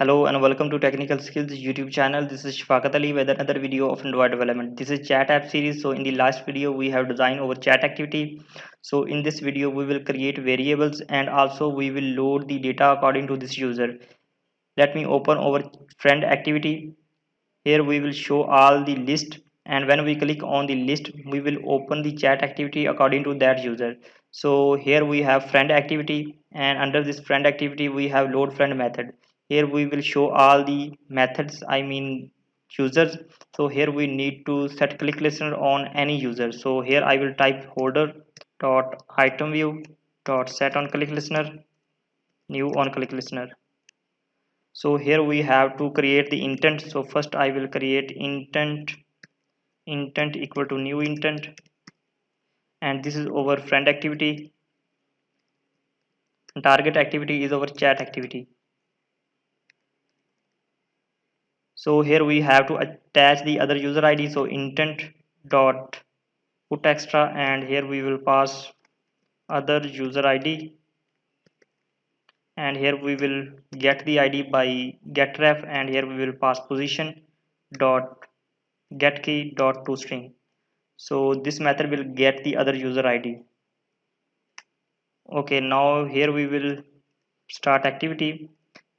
Hello and welcome to Technical Skills YouTube channel. This is Shafaqat Ali with another video of Android development. This is chat app series. So in the last video we have designed our chat activity. So in this video we will create variables and also we will load the data according to this user. Let me open our friend activity. Here we will show all the list, and when we click on the list we will open the chat activity according to that user. So here we have friend activity, and under this friend activity we have load friend method. Here we will show all the methods, I mean users. So here we need to set click listener on any user. So here I will type holder dot item view dot set on click listener, new on click listener. So here we have to create the intent. So first I will create intent equal to new intent, and this is our friend activity. Target activity is our chat activity. So here we have to attach the other user ID. So intent dot put extra, and here we will pass other user ID, and here we will get the ID by getref, and here we will pass position dot get key dot toString. So this method will get the other user ID. Okay, now here we will start activity,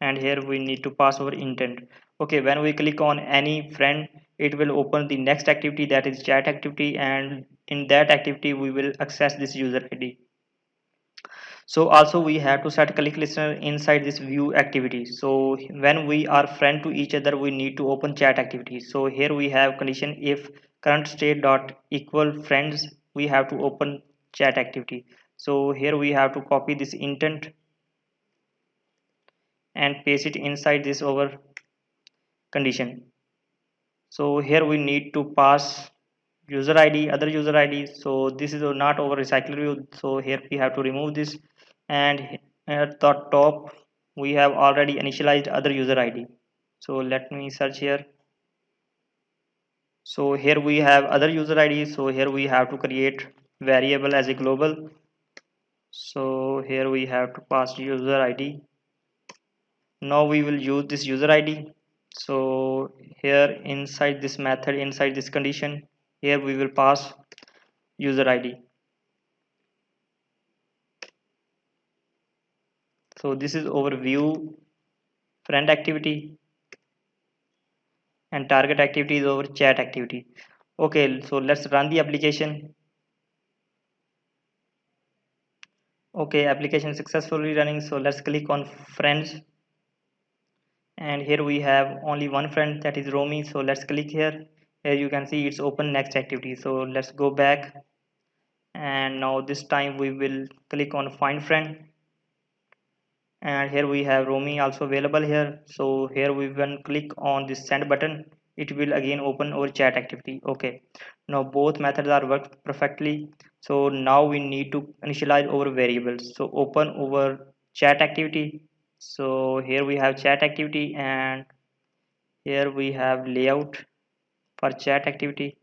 and here we need to pass our intent. Okay, when we click on any friend it will open the next activity, that is chat activity, and in that activity we will access this user ID. So also we have to set click listener inside this view activity. So when we are friend to each other we need to open chat activity. So here we have condition if current state dot equal friends, we have to open chat activity. So here we have to copy this intent and paste it inside this over condition. So here we need to pass user id, other user id. So this is not over recycler view, so here we have to remove this, and at the top we have already initialized other user id. So let me search here. So here we have other user id. So here we have to create variable as a global. So here we have to pass user id. Now we will use this user id. So here inside this method, inside this condition, here we will pass user id. So this is overview friend activity, and target activity is over chat activity. Okay, so let's run the application. Okay, application successfully running. So let's click on friends, and here we have only one friend, that is Romy. So let's click here. Here you can see it's open next activity. So let's go back, and now this time we will click on find friend, and here we have Romy also available here. So here we will click on this send button, it will again open our chat activity. Okay, now both methods are worked perfectly. So now we need to initialize our variables. So open our chat activity. So here we have chat activity, and here we have layout for chat activity.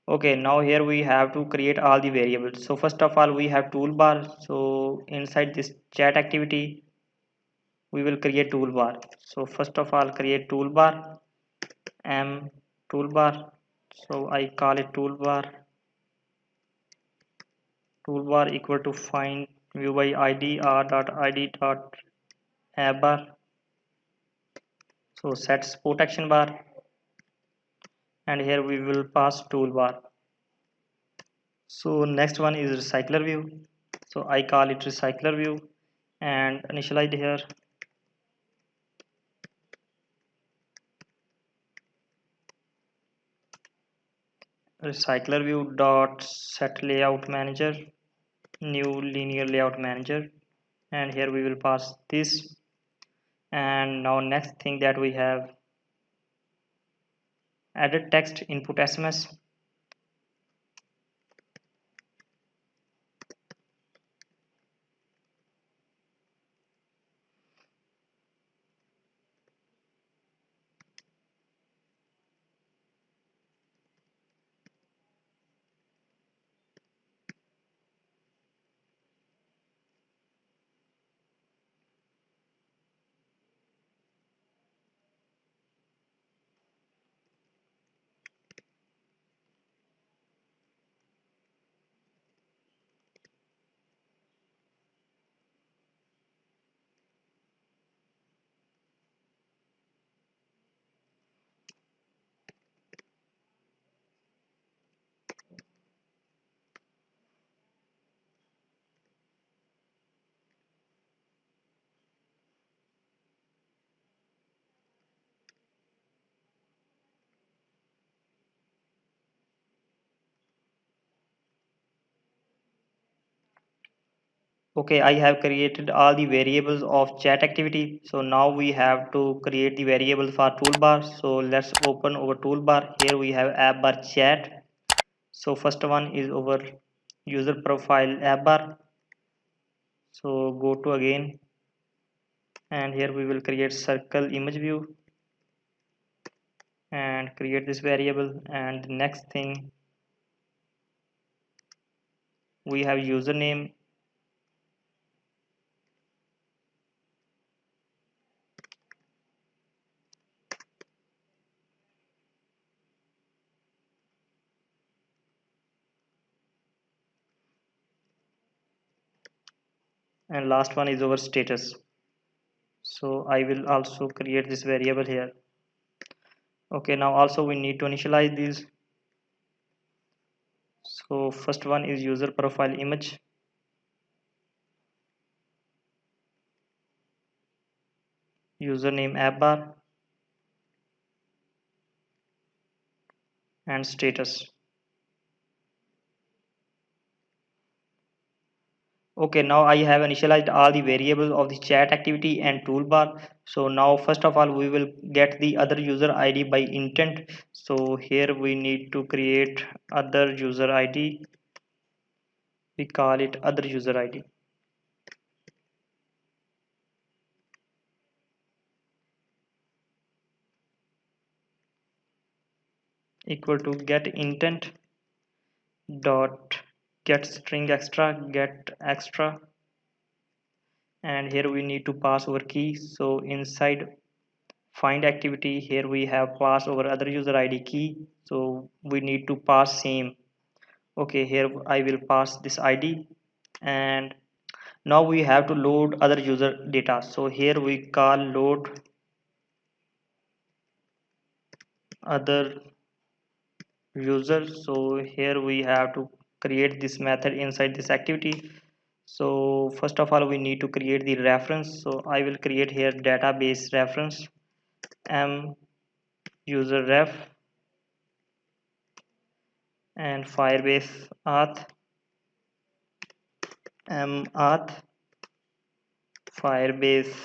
Okay, now here we have to create all the variables. So first of all we have toolbar. So inside this chat activity we will create toolbar. So first of all create toolbar, m toolbar. So I call it toolbar equal to find view by id r dot id dot app bar. So set support action bar, and here we will pass toolbar. So next one is recycler view. So I call it recycler view, and initialize here. Recycler view dot set layout manager, new linear layout manager, and here we will pass this. And now next thing that we have added text input SMS. Okay, I have created all the variables of chat activity. So now we have to create the variable for toolbar. So let's open our toolbar. Here we have app bar chat. So first one is our user profile app bar. So go to again, and here we will create circle image view and create this variable. And the next thing, we have username, and last one is our status. So I will also create this variable here. Okay, now also we need to initialize these. So first one is user profile image, username app bar, and status. Okay, now I have initialized all the variables of the chat activity and toolbar. So now first of all we will get the other user ID by intent. So here we need to create other user ID. We call it other user ID equal to get intent dot get string extra get extra, and here we need to pass our key. So inside find activity, here we have pass our other user ID key, so we need to pass same. Okay, here I will pass this ID, and now we have to load other user data. So here we call load other user. So here we have to create this method inside this activity. So first of all we need to create the reference. So I will create here database reference m user ref and firebase auth m auth firebase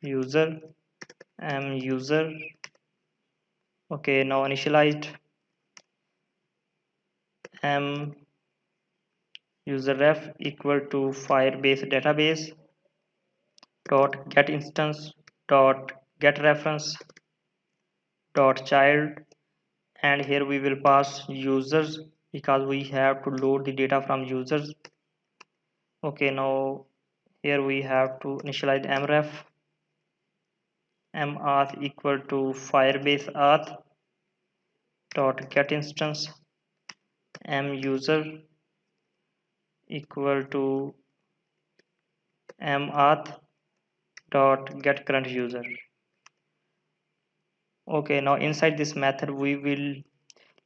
user m user. Okay, now initialized m user ref equal to firebase database dot get instance dot get reference dot child, and here we will pass users because we have to load the data from users. Okay, now here we have to initialize mref mauth equal to firebase auth dot get instance m user equal to mauth dot get current user. Okay, now inside this method we will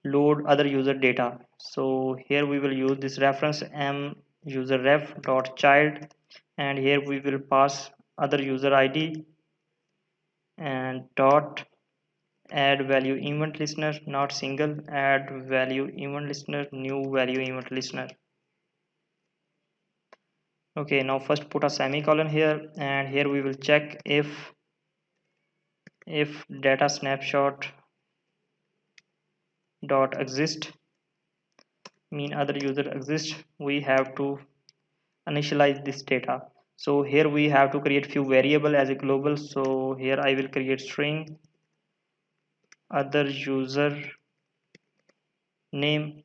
load other user data. So here we will use this reference m user ref dot child, and here we will pass other user id and dot add value event listener, not single, add value event listener, new value event listener. Okay, now first put a semicolon here, and here we will check if data snapshot dot exist mean other user exists, we have to initialize this data. So here we have to create few variable as a global. So here I will create string other user name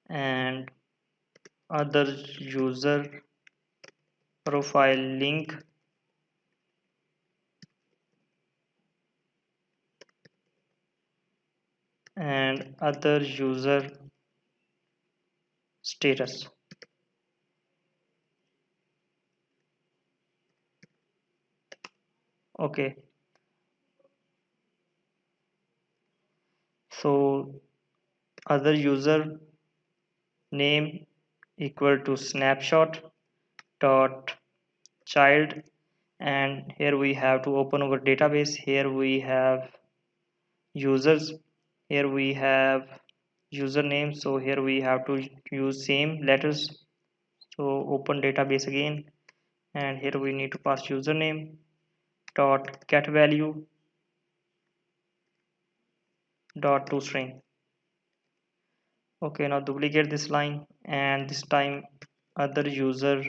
and other user profile link and other user status. Okay, so other user name equal to snapshot dot child, and here we have to open our database. Here we have users, here we have username, so here we have to use same letters. So open database again, and here we need to pass username dot get value dot toString. Okay, now duplicate this line, and this time other user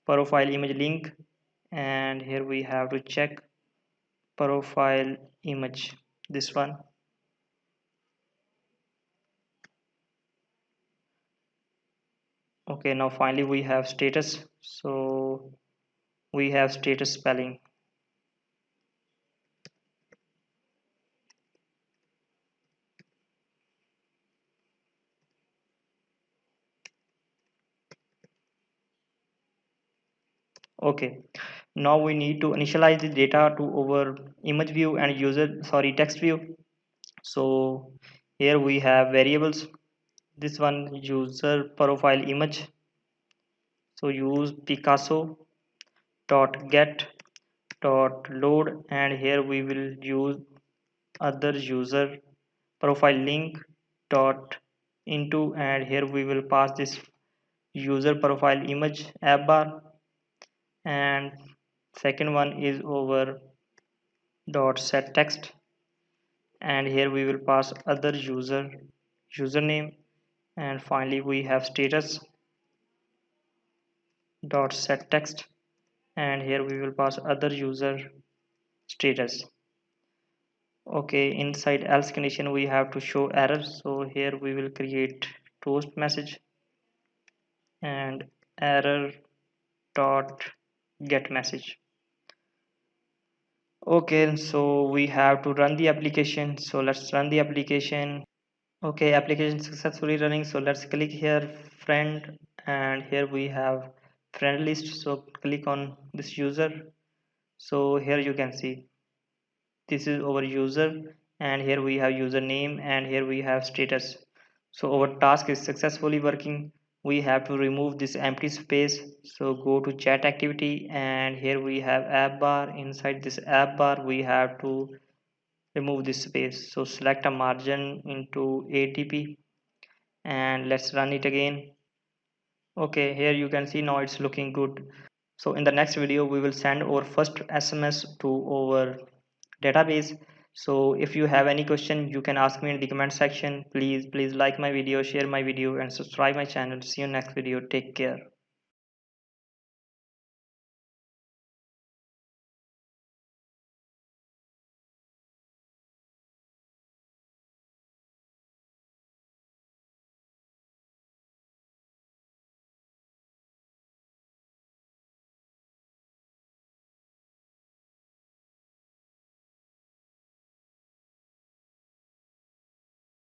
profile image link, and here we have to check profile image, this one. Okay, now finally we have status, so we have status spelling. Okay, now we need to initialize the data to our image view and text view. So here we have variables, this one user profile image, so use Picasso dot get dot load, and here we will use other user profile link dot into, and here we will pass this user profile image app bar, and second one is over dot set text, and here we will pass other username, and finally we have status dot set text, and here we will pass other user status. Okay, inside else condition we have to show error, so here we will create toast message and error dot get message. Okay, so we have to run the application, so let's run the application. Okay, application successfully running, so let's click here friend, and here we have friend list, so click on this user. So here you can see this is our user, and here we have username, and here we have status. So our task is successfully working. We have to remove this empty space, so go to chat activity, and here we have app bar. Inside this app bar we have to remove this space, so select a margin into ATP, and let's run it again. Okay, here you can see now it's looking good. So in the next video we will send our first SMS to our database. So if you have any question, you can ask me in the comment section. Please like my video, share my video, and subscribe my channel. See you next video. Take care.